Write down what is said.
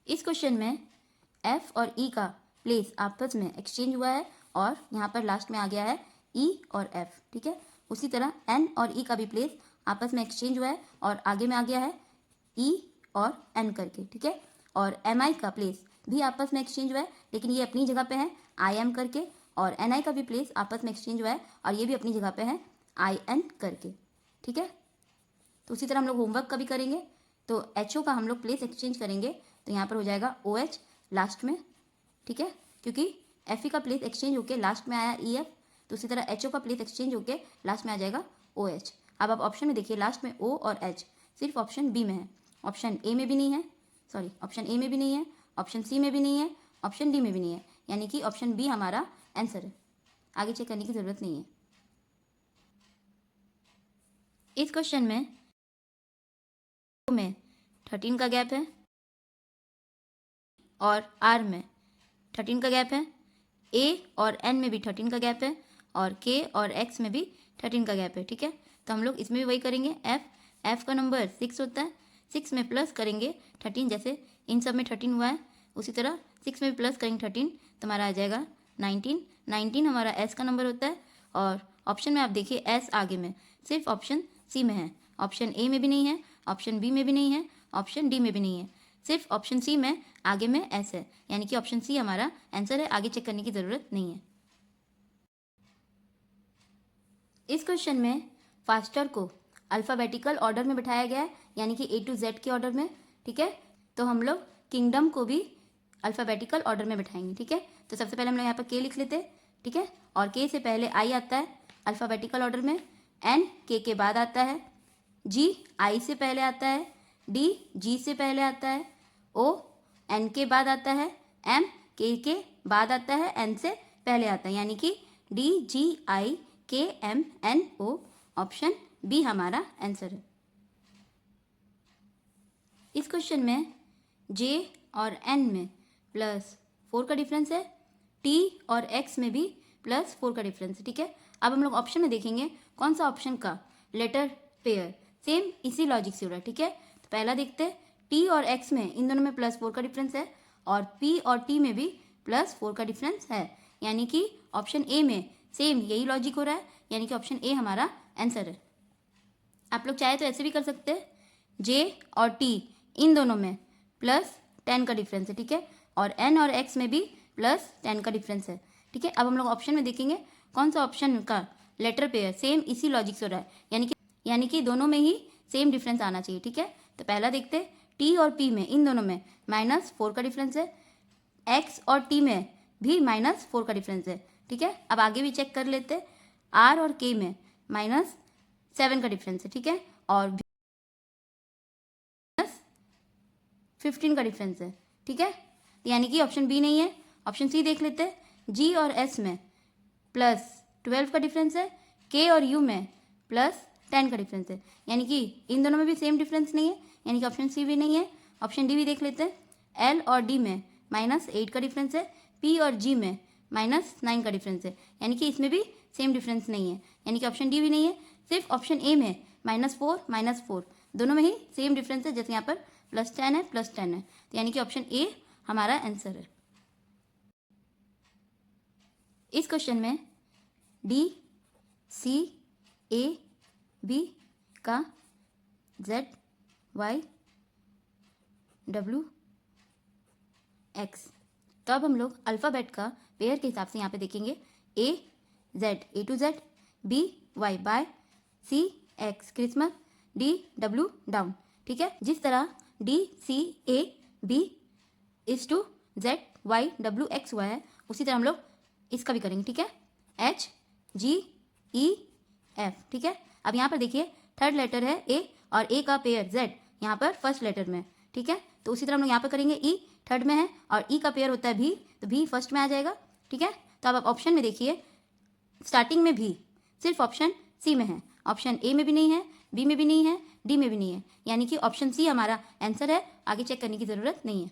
इस क्वेश्चन में एफ और ई का प्लेस आपस में एक्सचेंज हुआ है और यहाँ पर लास्ट में आ गया है ई और एफ, ठीक है। उसी तरह एन और ई का भी प्लेस आपस में एक्सचेंज हुआ है और आगे में आ गया है ई और एन करके, ठीक है। और एम आई का प्लेस भी आपस में एक्सचेंज हुआ है, लेकिन ये अपनी जगह पे है आई एम करके, और एन आई का भी प्लेस आपस में एक्सचेंज हुआ है और ये भी अपनी जगह पे है आई एन करके, ठीक है। तो उसी तरह हम लोग होमवर्क का भी करेंगे। तो एच ओ का हम लोग प्लेस एक्सचेंज करेंगे, तो यहाँ पर हो जाएगा ओ एच लास्ट में, ठीक है, क्योंकि एफ ई का प्लेस एक्सचेंज होकर लास्ट में आया ई एफ, तो उसी तरह एच ओ का प्लेस एक्सचेंज होकर लास्ट में आ जाएगा ओ एच। अब आप ऑप्शन में देखिए, लास्ट में ओ और एच सिर्फ ऑप्शन बी में है, ऑप्शन ए में भी नहीं है, सॉरी ऑप्शन ए में भी नहीं है, ऑप्शन सी में भी नहीं है, ऑप्शन डी में भी नहीं है, यानी कि ऑप्शन बी हमारा आंसर है। आगे चेक करने की ज़रूरत नहीं है। इस क्वेश्चन में 13 का गैप है और आर में 13 का गैप है, ए और एन में भी 13 का गैप है और के और एक्स में भी 13 का गैप है, ठीक है। तो हम लोग इसमें भी वही करेंगे, एफ का नंबर 6 होता है, 6 में प्लस करेंगे 13, जैसे इन सब में 13 हुआ है उसी तरह 6 में भी प्लस करेंगे 13, तो हमारा आ जाएगा 19 हमारा एस का नंबर होता है। और ऑप्शन में आप देखिए एस आगे में सिर्फ ऑप्शन सी में है, ऑप्शन ए में भी नहीं है, ऑप्शन बी में भी नहीं है, ऑप्शन डी में भी नहीं है, सिर्फ ऑप्शन सी में आगे में एस है, यानी कि ऑप्शन सी हमारा आंसर है। आगे चेक करने की ज़रूरत नहीं है। इस क्वेश्चन में फास्टर को अल्फ़ाबेटिकल ऑर्डर में बिठाया गया है, यानी कि ए टू जेड के ऑर्डर में, ठीक है। तो हम लोग किंगडम को भी अल्फ़ाबेटिकल ऑर्डर में बिठाएंगे, ठीक है। तो सबसे पहले हम लोग यहाँ पर के लिख लेते हैं, ठीक है, और के से पहले आई आता है अल्फ़ाबेटिकल ऑर्डर में, एन के बाद आता है, जी आई से पहले आता है, डी जी से पहले आता है, ओ एन के बाद आता है, एम के बाद आता है, एन से पहले आता है, यानी कि D G I K M N O, option B हमारा आंसर है। इस क्वेश्चन में जे और एन में +4 का डिफरेंस है, टी और एक्स में भी +4 का डिफरेंस है, ठीक है। अब हम लोग ऑप्शन में देखेंगे कौन सा ऑप्शन का लेटर पेयर सेम इसी लॉजिक से हो रहा है, ठीक है। तो पहला देखते हैं, टी और एक्स में इन दोनों में +4 का डिफरेंस है और पी और टी में भी +4 का डिफरेंस है, यानी कि ऑप्शन ए में सेम यही लॉजिक हो रहा है, यानी कि ऑप्शन ए हमारा आंसर है। आप लोग चाहे तो ऐसे भी कर सकते हैं, जे और टी इन दोनों में +10 का डिफरेंस है, ठीक है, और एन और एक्स में भी +10 का डिफरेंस है, ठीक है। अब हम लोग ऑप्शन में देखेंगे कौन सा ऑप्शन का लेटर पेयर सेम इसी लॉजिक से हो रहा है, यानी कि दोनों में ही सेम डिफरेंस आना चाहिए, ठीक है। तो पहला देखते हैं, टी और पी में इन दोनों में -4 का डिफरेंस है, एक्स और टी में भी -4 का डिफरेंस है, ठीक है। अब आगे भी चेक कर लेते हैं, आर और के में -7 का डिफरेंस है, ठीक है, और 15 का डिफरेंस है, ठीक है, यानी कि ऑप्शन बी नहीं है। ऑप्शन सी देख लेते हैं, जी और एस में +12 का डिफरेंस है, के और यू में +10 का डिफरेंस है, यानी कि इन दोनों में भी सेम डिफरेंस नहीं है, यानी कि ऑप्शन सी भी नहीं है। ऑप्शन डी भी देख लेते हैं, एल और डी में -8 का डिफरेंस है, पी और जी में -9 का डिफरेंस है, यानी कि इसमें भी सेम डिफरेंस नहीं है, यानी कि ऑप्शन डी भी नहीं है। सिर्फ ऑप्शन ए में -4 दोनों में ही सेम डिफरेंस है, जैसे यहाँ पर +10 है +10 है, तो यानी कि ऑप्शन ए हमारा आंसर है। इस क्वेश्चन में डी सी ए बी का Z Y W X, तो अब हम लोग अल्फ़ाबेट का पेयर के हिसाब से यहाँ पे देखेंगे, A to Z, B Y by, C X Christmas, D W down, ठीक है। जिस तरह D C A B is to Z Y W X हुआ है, उसी तरह हम लोग इसका भी करेंगे, ठीक है, H G E F, ठीक है। अब यहाँ पर देखिए थर्ड लेटर है A और A का पेयर Z यहाँ पर फर्स्ट लेटर में, ठीक है, तो उसी तरह हम लोग यहाँ पर करेंगे, E थर्ड में है और E का पेयर होता है भी, तो भी फर्स्ट में आ जाएगा, ठीक है। तो अब आप ऑप्शन में देखिए, स्टार्टिंग में भी सिर्फ ऑप्शन सी में है, ऑप्शन ए में भी नहीं है, बी में भी नहीं है, डी में भी नहीं है, यानी कि ऑप्शन सी हमारा आंसर है। आगे चेक करने की ज़रूरत नहीं है।